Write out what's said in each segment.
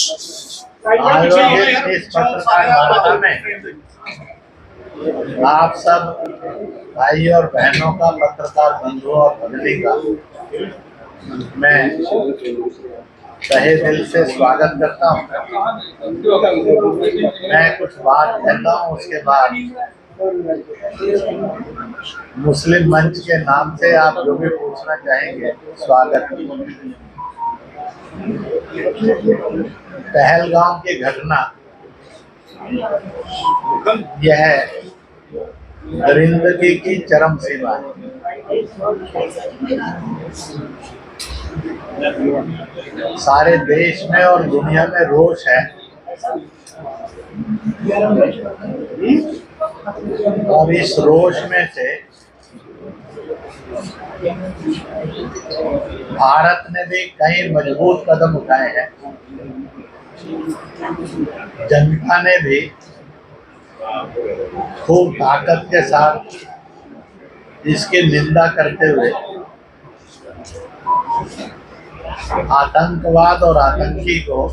आयोजित इस पत्रकार वार्ता में आप सब भाई और बहनों का, पत्रकार बंधुओं और भगिनी का मैं तहे दिल से स्वागत करता हूँ। मैं कुछ बात कहता हूँ, उसके बाद मुस्लिम मंच के नाम से आप जो भी पूछना चाहेंगे स्वागत। पहलगाम की घटना यह दरिंदगी की चरम सीमा है। सारे देश में और दुनिया में रोष है और इस रोष में से भारत ने भी कई मजबूत कदम उठाए हैं। जनता ने भी खूब ताकत के साथ इसकी निंदा करते हुए आतंकवाद और आतंकी को,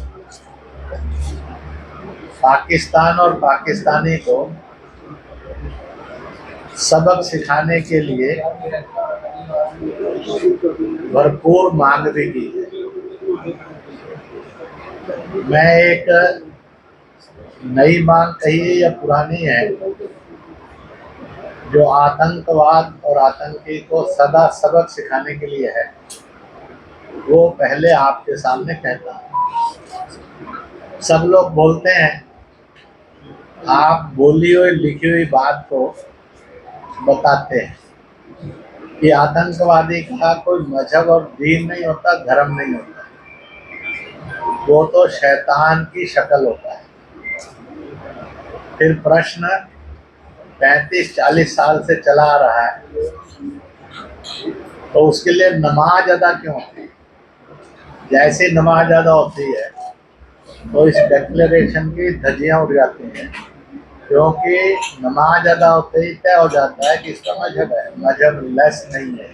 पाकिस्तान और पाकिस्तानी को सबक सिखाने के लिए भरपूर मांग भी की है। मैं एक नई मांग कही है या पुरानी है, जो आतंकवाद और आतंकी को सदा सबक सिखाने के लिए है, वो पहले आपके सामने कहता हूं। सब लोग बोलते हैं, आप बोली हुई लिखी हुई बात को बताते हैं कि आतंकवादी का कोई मजहब और दीन नहीं होता, धर्म नहीं होता, वो तो शैतान की शक्ल होता है। फिर प्रश्न 35-40 साल से चला आ रहा है, तो उसके लिए नमाज अदा क्यों होती है? जैसे नमाज अदा होती है तो इस डिक्लेरेशन की धज्जियां उड़ जाती हैं, क्योंकि नमाज अदा होते ही तय हो जाता है कि इसका मजहब है, मजहब लेस नहीं है।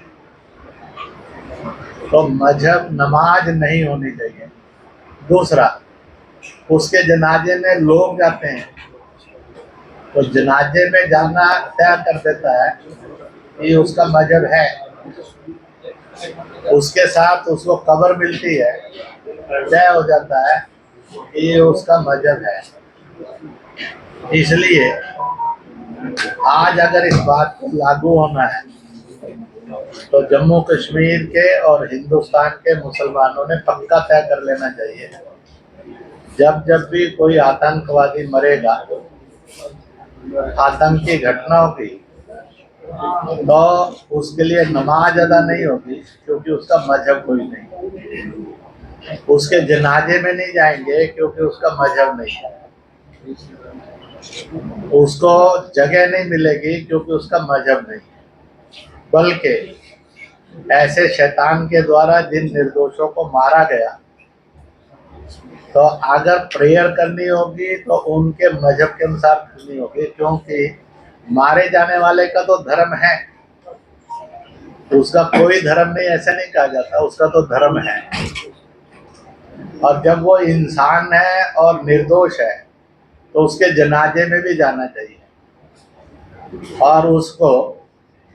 तो मजहब नमाज नहीं होनी चाहिए। दूसरा, उसके जनाजे में लोग जाते हैं, तो जनाजे में जाना तय कर देता है कि उसका मजहब है। उसके साथ उसको कब्र मिलती है, तय हो जाता है कि ये उसका मजहब है। इसलिए आज अगर इस बात को लागू होना है तो जम्मू कश्मीर के और हिंदुस्तान के मुसलमानों ने पक्का तय कर लेना चाहिए, जब जब भी कोई आतंकवादी मरेगा, आतंकी घटना होगी, तो उसके लिए नमाज अदा नहीं होगी, क्योंकि उसका मजहब कोई नहीं। उसके जनाजे में नहीं जाएंगे, क्योंकि उसका मजहब नहीं है। उसको जगह नहीं मिलेगी, क्योंकि उसका मजहब नहीं है। बल्कि ऐसे शैतान के द्वारा जिन निर्दोषों को मारा गया, तो अगर प्रेयर करनी होगी तो उनके मजहब के अनुसार करनी होगी, क्योंकि मारे जाने वाले का तो धर्म है, उसका कोई धर्म नहीं ऐसा नहीं कहा जाता, उसका तो धर्म है। और जब वो इंसान है और निर्दोष है तो उसके जनाजे में भी जाना चाहिए और उसको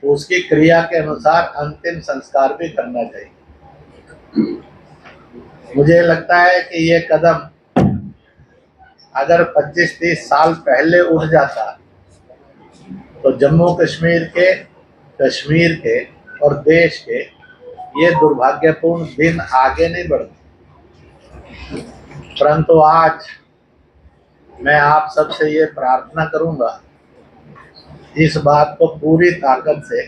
उसकी क्रिया के अनुसार अंतिम संस्कार भी करना चाहिए। मुझे लगता है कि ये कदम अगर 25-30 साल पहले उठ जाता तो जम्मू कश्मीर के और देश के ये दुर्भाग्यपूर्ण दिन आगे नहीं बढ़ते। परंतु आज मैं आप सबसे ये प्रार्थना करूंगा, इस बात को पूरी ताकत से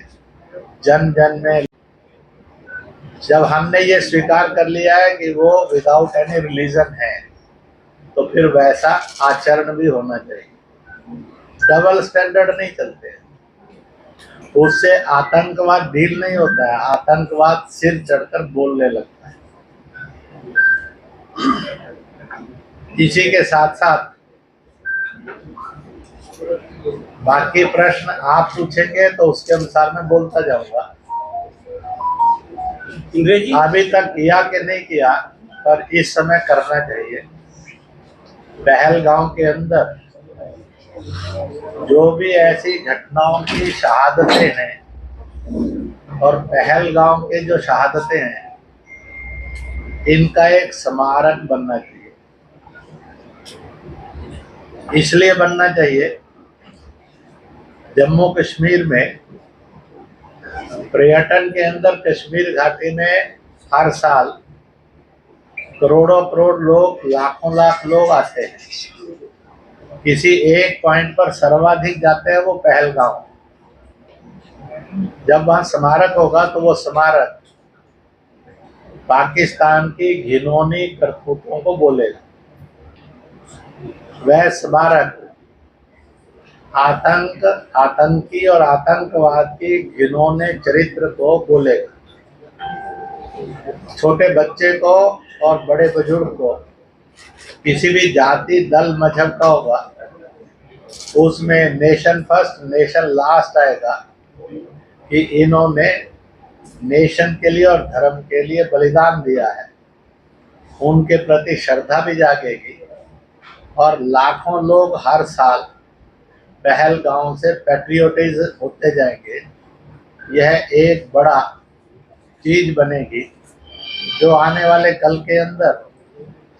जन जन में, जब हमने ये स्वीकार कर लिया है कि वो विदाउट एनी रिलीजन है, तो फिर वैसा आचरण भी होना चाहिए। डबल स्टैंडर्ड नहीं चलते, उससे आतंकवाद ढील नहीं होता है, आतंकवाद सिर चढ़कर बोलने लगता है। इसी के साथ साथ बाकी प्रश्न आप पूछेंगे तो उसके अनुसार मैं बोलता जाऊंगा। अभी तक किया कि नहीं किया, पर इस समय करना चाहिए। पहलगाम के अंदर जो भी ऐसी घटनाओं की शहादतें हैं और पहलगाम के जो शहादतें हैं, इनका एक स्मारक बनना चाहिए। इसलिए बनना चाहिए, जम्मू कश्मीर में पर्यटन के अंदर कश्मीर घाटी में हर साल करोड़ों करोड़ लोग, लाखों लाख लोग आते हैं। किसी एक पॉइंट पर सर्वाधिक जाते हैं, वो पहलगाम। जब वहां स्मारक होगा तो वो स्मारक पाकिस्तान की घिनौनी करतूतों को बोलेगा। वह स्मारक आतंकी और आतंकवाद की घिनौने चरित्र को बोलेगा। छोटे बच्चे को और बड़े बुजुर्ग को, किसी भी जाति दल मजहब का होगा, उसमें नेशन फर्स्ट नेशन लास्ट आएगा कि इन्होंने नेशन के लिए और धर्म के लिए बलिदान दिया है। उनके प्रति श्रद्धा भी जागेगी और लाखों लोग हर साल पहलगाम से पैट्रियोटाइज होते जाएंगे। यह एक बड़ा चीज बनेगी जो आने वाले कल के अंदर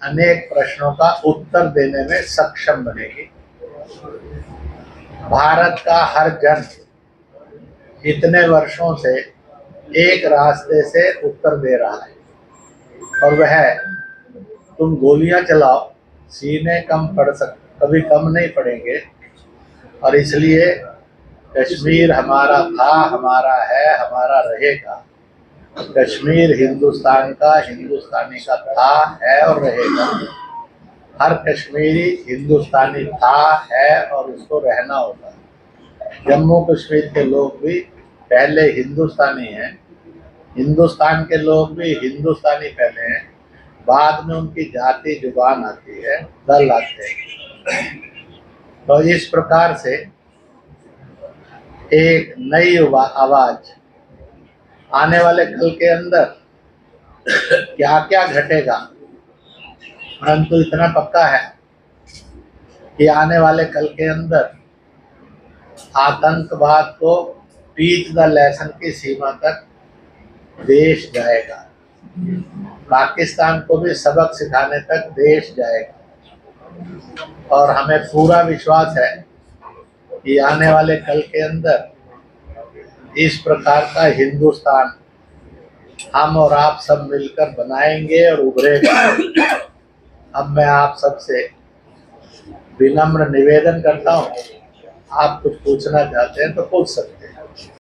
अनेक प्रश्नों का उत्तर देने में सक्षम बनेगी। भारत का हर जन इतने वर्षों से एक रास्ते से उत्तर दे रहा है, और वह तुम गोलियां चलाओ, सीने कभी कम नहीं पड़ेंगे। और इसलिए कश्मीर हमारा था, हमारा है, हमारा रहेगा। कश्मीर हिंदुस्तान का, हिंदुस्तानी का था, है और रहेगा। हर कश्मीरी हिंदुस्तानी था, है और उसको रहना होगा। जम्मू कश्मीर के लोग भी पहले हिंदुस्तानी हैं, हिंदुस्तान के लोग भी हिंदुस्तानी पहले हैं, बाद में उनकी जाति जुबान आती है, दल आते हैं। तो इस प्रकार से एक नई आवाज आने वाले कल के अंदर क्या क्या घटेगा, परंतु इतना पक्का है कि आने वाले कल के अंदर आतंकवाद को टीच द लेसन की सीमा तक देश जाएगा। पाकिस्तान को भी सबक सिखाने तक देश जाएगा। और हमें पूरा विश्वास है कि आने वाले कल के अंदर इस प्रकार का हिंदुस्तान हम और आप सब मिलकर बनाएंगे और उभरेगा। अब मैं आप सबसे विनम्र निवेदन करता हूँ, आप कुछ पूछना चाहते हैं तो पूछ सकते हैं।